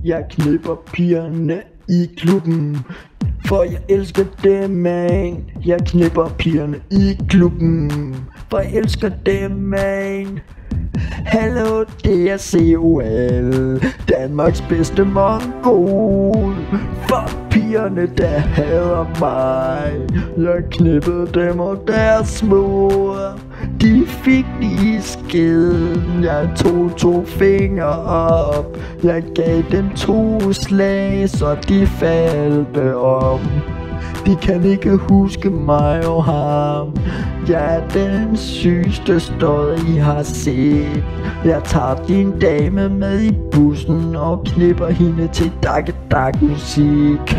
Jeg knipper pigerne i klubben, for jeg elsker dem, man. Jeg knipper pigerne i klubben, for jeg elsker dem, man. Hallo, det er COL, Danmarks bedste mongol. For pigerne, der hader mig. Jeg knippede dem og deres mor. De fik lige skeden. Jeg tog 2 fingre op. Jeg gav dem 2 slag, så de faldt om. De kan ikke huske mig og ham. Jeg er den sygeste stød I har set. Jeg tager din dame med i bussen og knipper hende til dak musik.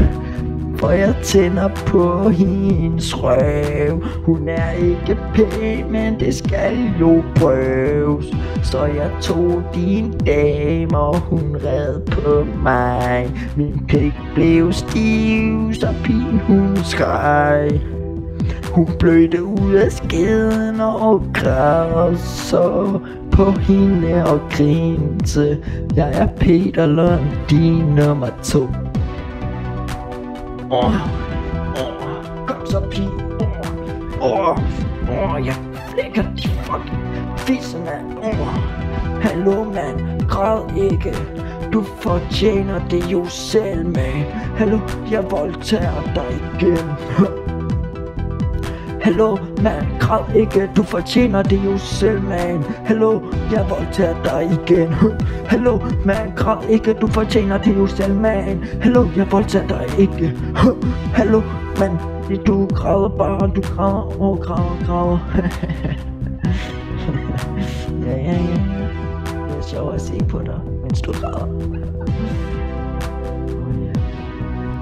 For jeg tænder på hendes røv. Hun er ikke pæn, men det skal jo prøves. Så jeg tog din dame, og hun red på mig. Min pik blev stiv, så pigen hun skreg. Hun blødte ud af skeden og græd, så på hende og grinte. Jeg er Peter Lundin nummer 2. Kom så, pige. Jeg flækker de fucking fissen af. Hallo, mand. Græd ikke. Du fortjener det jo selv, man. Hallo, jeg voldtager dig igen. Hallo, man, græd ikke, du fortjener det jo selv, man. Hallo, jeg voldtager dig igen. Hallo, man, græd ikke, du fortjener det jo selv, man. Hallo, jeg voldtager dig ikke. Hallo, man, du græder bare, du græder, græder. Ja. Det er sjovt at se på dig, mens du græder.